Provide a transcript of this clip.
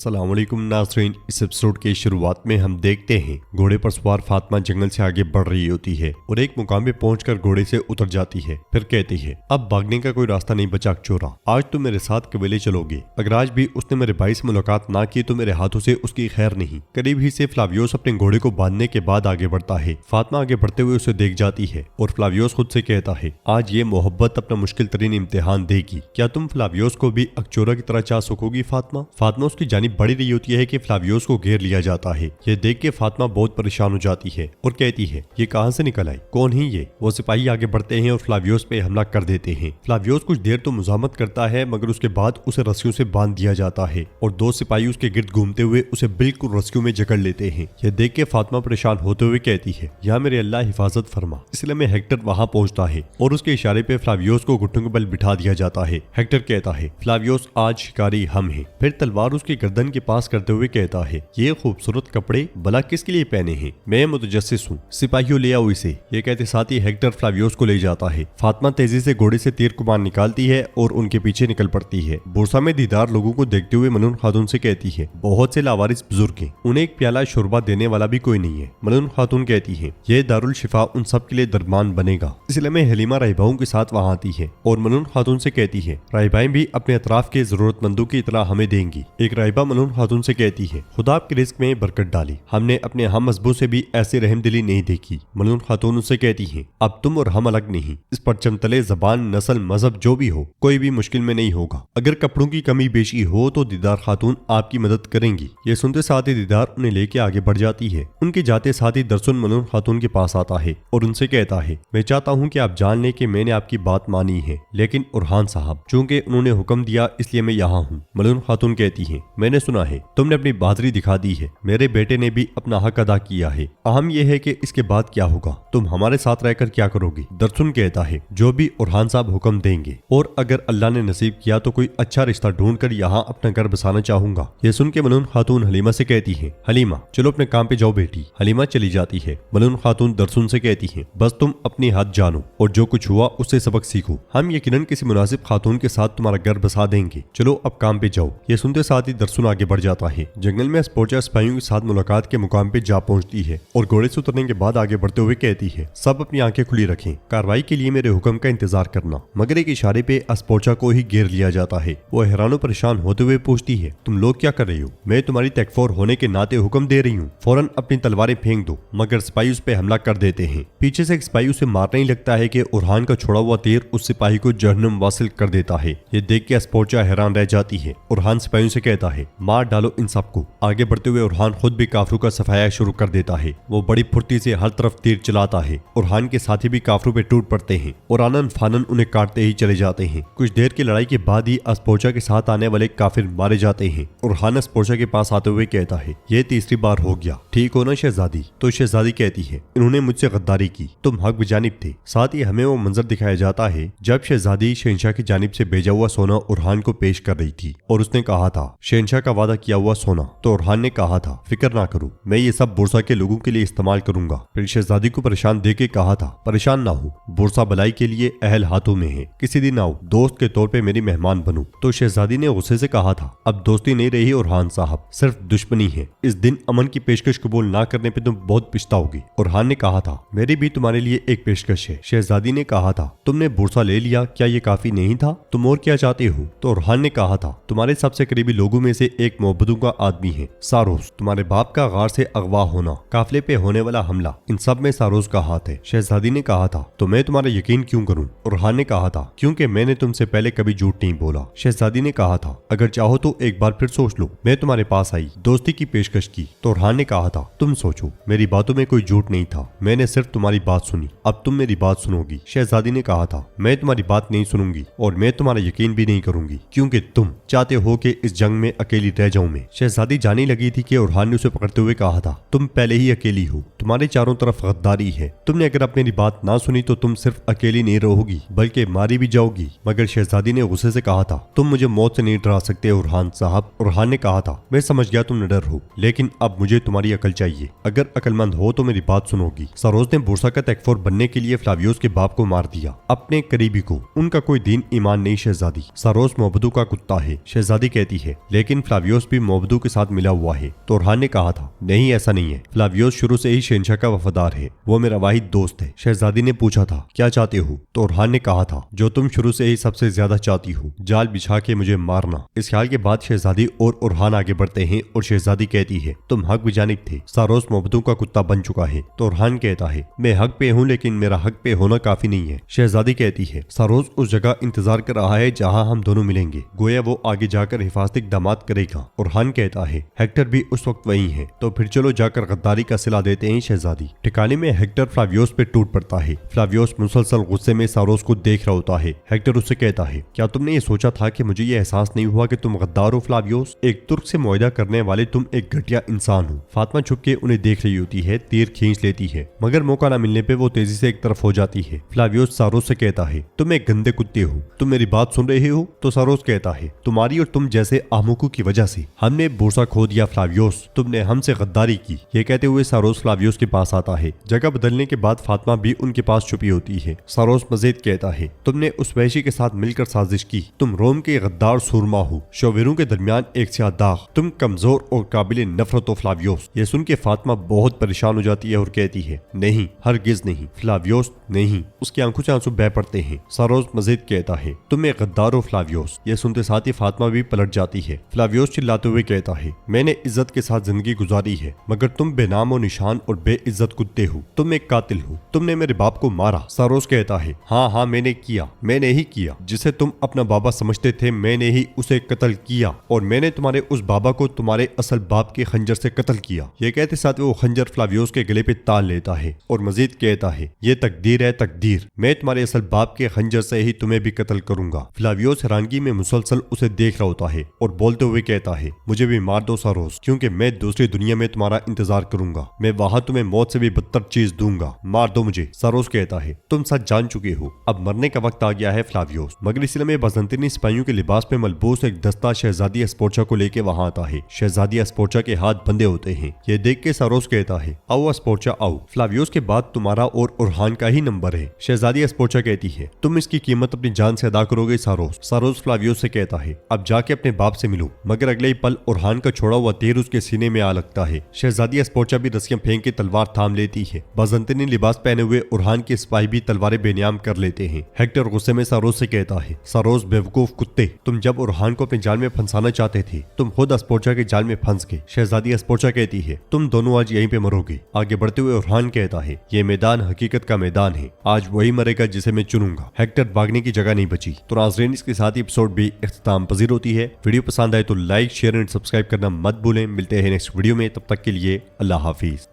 अस्सलाम वालेकुम नाज़रीन। इस एपिसोड के शुरुआत में हम देखते हैं घोड़े पर सवार फातिमा जंगल से आगे बढ़ रही होती है और एक मुकाम पे पहुंचकर घोड़े से उतर जाती है। फिर कहती है, अब भागने का कोई रास्ता नहीं बचा चोरा, आज तुम मेरे साथ कबीले चलोगे। अगर आज भी उसने मेरे भाई से मुलाकात ना की तो मेरे हाथों से उसकी खैर नहीं। करीब ही से फ्लावियोस अपने घोड़े को बांधने के बाद आगे बढ़ता है। फातिमा आगे बढ़ते हुए उसे देख जाती है और फ्लावियोस खुद से कहता है, आज ये मोहब्बत अपना मुश्किल तरीन इम्तिहान देगी। क्या तुम फ्लावियोस को भी अकचोरा की तरह चाह सकोगी फातिमा? फातिमा उसकी जानिब बढ़ी रही होती है कि फ्लावियोस को घेर लिया जाता है। ये देख के फातिमा बहुत परेशान हो जाती है और कहती है, ये कहां से निकल आई, कौन है ये? वो सिपाही आगे बढ़ते हैं और फ्लावियोस पे हमला कर देते हैं। फ्लावियोस कुछ देर तो मुजामत करता है मगर उसके बाद उसे रस्सियों से बांध दिया जाता है और दो सिपाही उसके गिर्द घूमते हुए उसे बिल्कुल रस्सियों में जकड़ लेते हैं। यह देख के फातिमा परेशान होते हुए कहती है, या मेरे अल्लाह हिफाजत फरमा। इसलिए में हेक्टर वहां पहुंचता है और उसके इशारे पे फ्लावियोस को घुटनों के बल बिठा दिया जाता है। हेक्टर कहता है, फ्लावियोस आज शिकारी हम हैं। फिर तलवार उसकी गर्दन के पास करते हुए कहता है, ये खूबसूरत कपड़े भला किसके लिए पहने हैं? मैं मुतजस्सिस हूँ, सिपाहियों ले आओ इसे। ये कहते साथ ही हेक्टर फ्लावियोस को ले जाता है। फातिमा तेजी से घोड़े से तीर कमान निकालती है और उनके पीछे निकल पड़ती है। बुरसा में दीदार लोगों को देखते हुए मनून खातून से कहती है, बहुत से लावारिस बुजुर्ग हैं, उन्हें एक प्याला शोरबा देने वाला भी कोई नहीं है। मनून खातून कहती है, ये दारुल शिफा उन सब के लिए दरमान बनेगा। इसलिए में हलीमा राहिबाओं के साथ वहां आती है और मनून खातून से कहती है, राहिबाएं भी अपने अतराफ के जरूरतमंदों की इतला हमें देंगी। एक राहिबा मनून खातून से कहती है, खुदा आपके रिस्क में बरकत डाली, हमने अपने हम मजबूत से भी ऐसी रहमदिली नहीं देखी। मनून खातून उससे कहती है, अब तुम और हम अलग नहीं, इस परचम तले जबान नस्ल मजहब जो भी हो कोई भी मुश्किल में नहीं होगा। अगर कपड़ों की कमी बेशी हो तो दीदार खातून आपकी मदद करेंगी। ये सुनते साथ ही दीदार उन्हें लेके आगे बढ़ जाती है। उनके जाते साथ ही दरसुन मनून खातून के पास आता है और उनसे कहता है, मैं चाहता हूँ कि आप जान लें कि मैंने आपकी बात मानी है, लेकिन उरहान साहब चूंकि उन्होंने हुक्म दिया इसलिए मैं यहाँ हूँ। मनून खातून कहती है, मैंने सुना है तुमने अपनी बहादुरी दिखा दी है, मेरे बेटे ने भी अपना हक अदा किया है। अहम यह है कि इसके बाद क्या होगा, तुम हमारे साथ रहकर क्या करोगी? दरसुन कहता है, जो भी उरहान साहब हुक्म देंगे, और अगर अल्लाह ने नसीब किया तो कोई अच्छा रिश्ता ढूंढकर यहाँ अपना घर बसाना चाहूंगा। ये सुन के मनून खातून हलीमा से कहती है, हलीमा चलो अपने काम पे जाओ बेटी। हलीमा चली जाती है। मनून खातून दरसुन से कहती है, बस तुम अपनी हद जानो और जो कुछ हुआ उससे सबक सीखो। हम यकीनन किसी मुनासिब खातून के साथ तुम्हारा घर बसा देंगे, चलो अब काम पे जाओ। ये सुनते साथ ही दरसुन आगे बढ़ जाता है। जंगल में स्पोर्चा सिपाहियों के साथ मुलाकात के मुकाम पे जा पहुंचती है और घोड़े से उतरने के बाद आगे बढ़ते हुए कहती है, सब अपनी आंखें खुली रखें, कार्रवाई के लिए मेरे हुक्म का इंतजार करना। मगर एक इशारे पे स्पोर्चा को ही घेर लिया जाता है। वो हैरानो परेशान होते हुए पूछती है, तुम लोग क्या कर रही हो? मैं तुम्हारी तकफोर होने के नाते हुक्म दे रही हूँ, फौरन अपनी तलवारें फेंक दो। मगर सिपाही उस पे हमला कर देते हैं। पीछे से एक सिपाही उसे मारने ही लगता है कि उरहान का छोड़ा हुआ तीर उस सिपाही को जहन्नुम वासिल कर देता है। ये देख के स्पोर्चा हैरान रह जाती है। उरहान सिपाहियों से कहता है, मार डालो इन सबको। आगे बढ़ते हुए उरहान खुद भी काफरों का सफाया शुरू कर देता है। वो बड़ी फुर्ती से हर तरफ तीर चलाता है। उरहान के साथी भी काफरों पे टूट पड़ते हैं और आनन फानन उन्हें काटते ही चले जाते हैं। कुछ देर की लड़ाई के बाद ही स्पोर्चा के साथ आने वाले काफिर मारे जाते हैं। उरहान स्पोर्चा के पास आते हुए कहता है, ये तीसरी बार हो गया, ठीक हो ना शहजादी? तो शहजादी कहती है, इन्होंने मुझसे गद्दारी की, तुम हक बिजानिब थे। साथ ही हमें वो मंजर दिखाया जाता है जब शहजादी शहंशाह की जानिब से भेजा हुआ सोना उरहान को पेश कर रही थी और उसने कहा था, शहंशाह का वादा किया हुआ सोना। तो उरहान ने कहा था, फिक्र ना करो, मैं ये सब बुरसा के लोगों के लिए इस्तेमाल करूंगा। फिर शहजादी को परेशान देके कहा था, परेशान ना हो, बुरसा भलाई के लिए अहल हाथों में है, किसी दिन आओ, दोस्त के तौर पे मेरी मेहमान बनो। तो शहजादी ने गुस्से से कहा था, अब दोस्ती नहीं रही उरहान साहब, सिर्फ दुश्मनी है। इस दिन अमन की पेशकश कबूल ना करने पे तुम बहुत पछताओगी। उरहान ने कहा था, मेरी भी तुम्हारे लिए एक पेशकश है। शहजादी ने कहा था, तुमने बुरसा ले लिया, क्या ये काफी नहीं था? तुम और क्या चाहते हो? तो उरहान ने कहा था, तुम्हारे सबसे करीबी लोगों में से एक मोहब्बतों का आदमी है, सारोस। तुम्हारे बाप का गार से अगवा होना, काफिले पे होने वाला हमला, इन सब में सारोस का हाथ है। शहजादी ने कहा था, तो मैं तुम्हारा यकीन क्यों करूं? उरहान ने कहा था, क्योंकि मैंने तुमसे पहले कभी झूठ नहीं बोला। शहजादी ने कहा था, अगर चाहो तो एक बार फिर सोच लो। मैं तुम्हारे पास आई, दोस्ती की पेशकश की। तो उरहान ने कहा था, तुम सोचो, मेरी बातों में कोई झूठ नहीं था, मैंने सिर्फ तुम्हारी बात सुनी, अब तुम मेरी बात सुनोगी। शहजादी ने कहा था, मैं तुम्हारी बात नहीं सुनूंगी और मैं तुम्हारा यकीन भी नहीं करूंगी, क्योंकि तुम चाहते हो कि इस जंग में अकेली रह जाऊं मैं। शहजादी जाने लगी थी कि उरहान ने उसे पकड़ते हुए कहा था, तुम पहले ही अकेली हो, तुम्हारे चारों तरफ गद्दारी है, तुमने अगर अपनी बात ना सुनी तो तुम सिर्फ अकेली नहीं रहोगी बल्कि मारी भी जाओगी। मगर शहजादी ने गुस्से से कहा था, तुम मुझे मौत से नहीं डरा सकते उरहान साहब। उरहान ने कहा था, मैं समझ गया तुम निडर हो, लेकिन अब मुझे तुम्हारी अकल चाहिए, अगर अकलमंद हो तो मेरी बात सुनोगी। सरोज ने बुरसा का तकफोर बनने के लिए फ्लावियोस के बाप को मार दिया, अपने करीबी को। उनका कोई दीन ईमान नहीं शहजादी, सरोज मोहब्बतों का कुत्ता है। शहजादी कहती है, लेकिन फ्लावियोस भी मोबदू के साथ मिला हुआ है। तो ओरहान ने कहा था, नहीं ऐसा नहीं है, फ्लावियोस शुरू से ही शहंशाह का वफादार है, वो मेरा वाहिद दोस्त है। शहजादी ने पूछा था, क्या चाहते हो? तो ओरहान ने कहा था, जो तुम शुरू से ही सबसे ज्यादा चाहती हो, जाल बिछा के मुझे मारना। इस ख्याल के बाद शहजादी और ओरहान आगे बढ़ते हैं और शहजादी कहती है, तुम हक बिजानिब थे, सारोस मोबदू का कुत्ता बन चुका है। तो ओरहान कहता है, मैं हक पे हूँ, लेकिन मेरा हक पे होना काफी नहीं है। शहजादी कहती है, सारोस उस जगह इंतजार कर रहा है जहाँ हम दोनों मिलेंगे, गोया वो आगे जाकर हिफाजती इक़दामात करेगा। ओरहान कहता है, हेक्टर भी उस वक्त वहीं है, तो फिर चलो जाकर गद्दारी का सिला देते हैं। शहजादी ठिकाने में हेक्टर फ्लावियोस पे टूट पड़ता है। फ्लावियोस मुसलसल गुस्से में सारोस को देख रहा होता है। हेक्टर उससे कहता है, क्या तुमने ये सोचा था कि मुझे ये एहसास नहीं हुआ कि तुम गद्दार हो फ्लावियोस? एक तुर्क से मुआहदा करने वाले तुम एक घटिया इंसान हो। फातिमा छुप के उन्हें देख रही होती है, तीर खींच लेती है, मगर मौका न मिलने पे वो तेजी से एक तरफ हो जाती है। फ्लावियोस सारोस से कहता है, तुम एक गंदे कुत्ते हो, तुम मेरी बात सुन रहे हो? तो सारोस कहता है, तुम्हारी और तुम जैसे आहमुकों की वजह से हमने बोरसा खो दिया फ्लावियोस, तुमने हमसे गद्दारी की। ये कहते हुए सारोस फ्लावियोस के पास आता है। जगह बदलने के बाद फातिमा भी उनके पास छुपी होती है। सारोस मजीद कहता है, तुमने उस वहशी के साथ मिलकर साजिश की, तुम रोम के गद्दार सूरमा हो, शोवेरों के दरमियान एक स्याह दाग, तुम कमजोर और काबिल नफरत हो फ्लावियोस। ये सुन के फातिमा बहुत परेशान हो जाती है और कहती है, नहीं, हरगिज नहीं फ्लावियोस, नहीं। उसकी आंखों से आंसू बह पड़ते हैं। सारोस मजीद कहता है, तुम एक गद्दार हो फ्लावियोस। ये सुनते साथ ही फातिमा भी पलट जाती है। फ्लावियोस चिल्लाते हुए कहता है, मैंने इज्जत के साथ जिंदगी गुजारी है, मगर तुम बेनाम और निशान और बेइज्जत कुत्ते हो, तुम एक कातिल हो, तुमने मेरे बाप को मारा। सारोस कहता है, हाँ मैंने किया, मैंने ही किया, जिसे तुम अपना बाबा समझते थे, मैंने ही उसे कत्ल किया, और मैंने तुम्हारे उस बाबा को तुम्हारे असल बाप के खंजर से कत्ल किया। ये कहते साथ वो खंजर फ्लावियोस के गले पे तान लेता है और मजीद कहता है, ये तकदीर है, तकदीर, मैं तुम्हारे असल बाप के खंजर से ही तुम्हें भी कत्ल करूंगा। फ्लावियोस हैरानगी में मुसलसल उसे देख रहा होता है और बोलते हुए कहता है, मुझे भी मार दो सारोस, क्योंकि मैं दूसरी दुनिया में तुम्हारा इंतजार करूंगा, मैं वहां तुम्हें मौत से भी बदतर चीज दूंगा, मार दो मुझे। सारोस कहता है, तुम सच जान चुके हो, अब मरने का वक्त आ गया है फ्लावियोस। मगर इस में बाज़ंतीनी सिपाहियों के लिबास में मलबूस एक दस्ता शहजादी एस्पोर्चा को लेके वहां आता है। शहजादी एस्पोर्चा के हाथ बंधे होते हैं। ये देख के सारोस कहता है, आओ एस्पोर्चा आओ, फ्लावियोस के बाद तुम्हारा और ओरहान का ही नंबर है। शहजादी एस्पोर्चा कहती है, तुम इसकी कीमत अपनी जान से अदा करोगे सारोस। सारोस फ्लावियोस से कहता है, अब जाके अपने बाप से मिलो। मगर अगले ही पल ओरहान का छोड़ा हुआ तीर उसके सीने में आ लगता है। शहजादी एस्पोर्चा भी रस्सियां फेंक के तलवार थाम लेती है। बाज़ंतीनी लिबास पहने हुए ओरहान के सिपाही भी तलवारें बेनियाम कर लेते हैं। हेक्टर गुस्से में सारोस से कहता है, सारोस बेवकूफ कुत्ते, तुम जब ओरहान को अपने जाल में फंसाना चाहते थे, तुम खुद एस्पोर्चा के जाल में फंस गए। शहजादी एस्पोर्चा कहती है, तुम दोनों आज यहीं पे मरोगे। आगे बढ़ते हुए ओरहान कहता है, ये मैदान हकीकत का मैदान है, आज वही मरेगा जिसे मैं चुनूंगा। हेक्टर भागने की जगह नहीं बची। तो नाज़रीन, इसके साथ ही एपिसोड भी इख्तिताम पजीर होती है। वीडियो पसंद आए तो लाइक, शेयर एंड सब्सक्राइब करना मत भूलें। मिलते हैं नेक्स्ट वीडियो में, तब तक के लिए अल्लाह हाफिज।